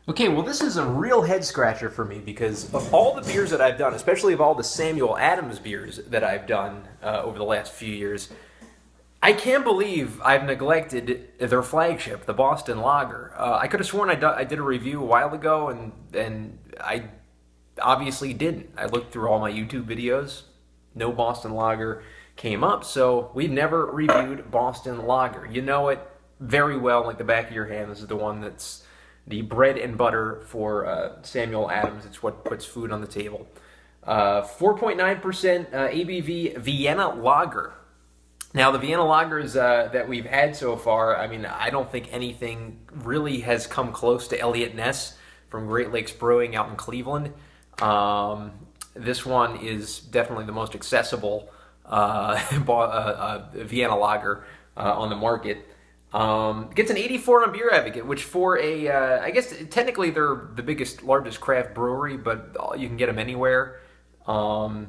Okay, well, this is a real head scratcher for me because of all the beers that I've done, especially of all the Samuel Adams beers that I've done over the last few years, I can't believe I've neglected their flagship, the Boston Lager. I could have sworn I did a review a while ago, and I obviously didn't. I looked through all my YouTube videos, no Boston Lager came up, so we never reviewed Boston Lager. You know it very well, like the back of your hand. This is the one that's the bread and butter for Samuel Adams. It's what puts food on the table. 4.9% ABV Vienna Lager. Now, the Vienna lagers that we've had so far, I mean, I don't think anything really has come close to Elliot Ness from Great Lakes Brewing out in Cleveland. This one is definitely the most accessible Vienna lager on the market. Gets an 84 on Beer Advocate, which for a, I guess technically they're the biggest, largest craft brewery, but you can get them anywhere in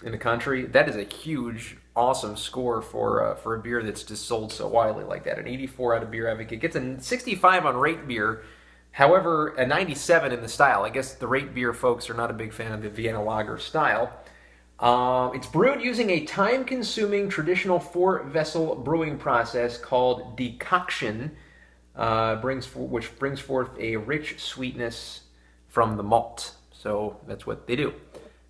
the country. That is a huge, awesome score for a beer that's just sold so widely like that. An 84 out of Beer Advocate. Gets a 65 on Rate Beer, however, a 97 in the style. I guess the Rate Beer folks are not a big fan of the Vienna Lager style. It's brewed using a time-consuming traditional four-vessel brewing process called decoction, which brings forth a rich sweetness from the malt. So that's what they do.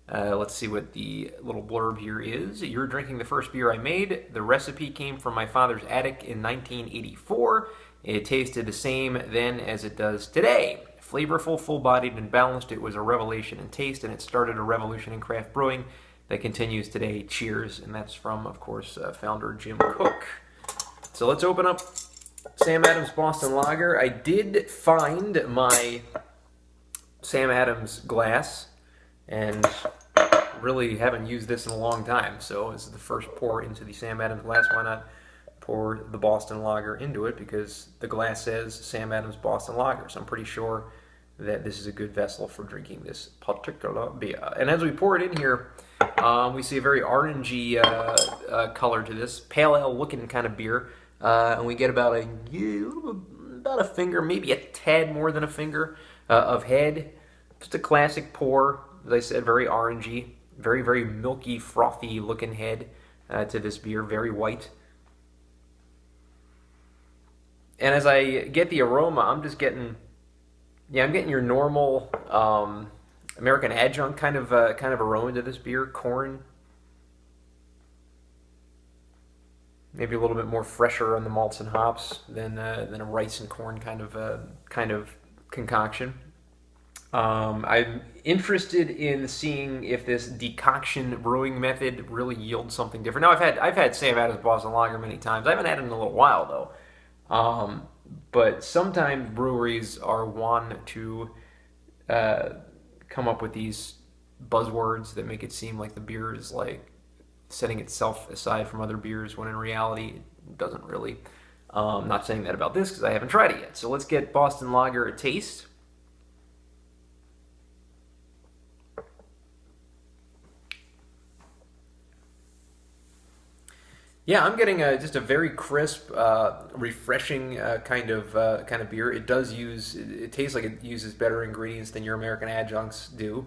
Let's see what the little blurb here is. You're drinking the first beer I made. The recipe came from my father's attic in 1984. It tasted the same then as it does today. Flavorful, full-bodied, and balanced. It was a revelation in taste, and it started a revolution in craft brewing that continues today. Cheers. And that's from, of course, founder Jim Koch. So let's open up Sam Adams Boston Lager. I did find my Sam Adams glass, and really haven't used this in a long time. So this is the first pour into the Sam Adams glass. Why not pour the Boston Lager into it? Because the glass says Sam Adams Boston Lager. So I'm pretty sure that this is a good vessel for drinking this particular beer. And as we pour it in here, we see a very orangey color to this, pale ale looking kind of beer, and we get about a finger, maybe a tad more than a finger of head. Just a classic pour, as I said, very orangey, very, very milky, frothy looking head to this beer, very white. And as I get the aroma, I'm getting your normal American adjunct kind of aroma to this beer. Corn, maybe a little bit more fresher on the malts and hops than a rice and corn kind of concoction. I'm interested in seeing if this decoction brewing method really yields something different. Now, I've had Sam Adams Boston Lager many times. I haven't had it in a little while though. But sometimes breweries are one to come up with these buzzwords that make it seem like the beer is like setting itself aside from other beers, when in reality it doesn't really. I'm not saying that about this because I haven't tried it yet. So let's get Boston Lager a taste. Yeah, I'm getting just a very crisp, refreshing kind of beer. It does it tastes like it uses better ingredients than your American adjuncts do.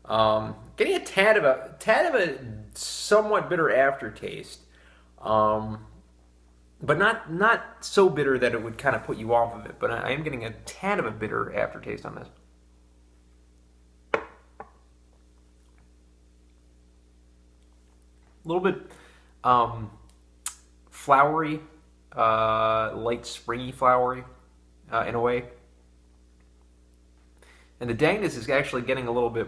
Getting a tad of a somewhat bitter aftertaste, but not so bitter that it would kind of put you off of it. But I am getting a tad of a bitter aftertaste on this. A little bit flowery, light springy flowery in a way. And the dangness is actually getting a little bit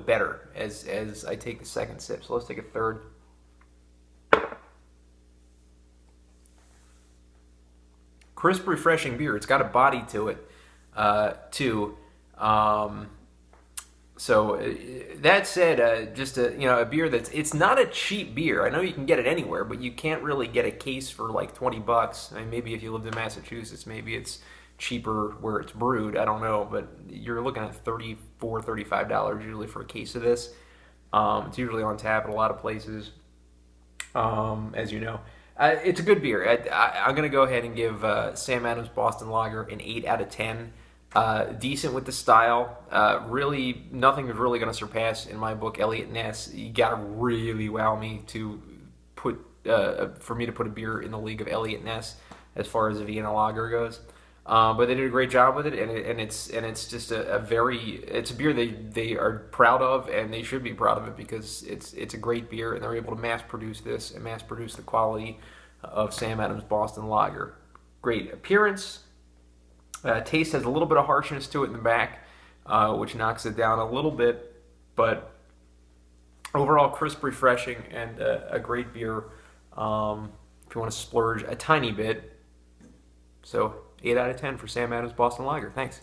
better as I take the second sip. So let's take a third. Crisp, refreshing beer. It's got a body to it, too. So that said, just a beer it's not a cheap beer. I know you can get it anywhere, but you can't really get a case for like $20. I mean, maybe if you lived in Massachusetts, maybe it's cheaper where it's brewed. I don't know, but you're looking at $34, $35 usually for a case of this. It's usually on tap at a lot of places, as you know. It's a good beer. I'm going to go ahead and give Sam Adams Boston Lager an 8 out of 10. Decent with the style. Really, nothing is really going to surpass, in my book, Elliott Ness. You got to really wow me to put for me to put a beer in the league of Elliott Ness as far as a Vienna lager goes. But they did a great job with it, and it's just it's a beer they are proud of, and they should be proud of it because it's a great beer, and they're able to mass produce this and mass produce the quality of Sam Adams Boston Lager. Great appearance. Taste has a little bit of harshness to it in the back, which knocks it down a little bit, but overall crisp, refreshing, and a great beer if you want to splurge a tiny bit. So 8 out of 10 for Sam Adams Boston Lager. Thanks.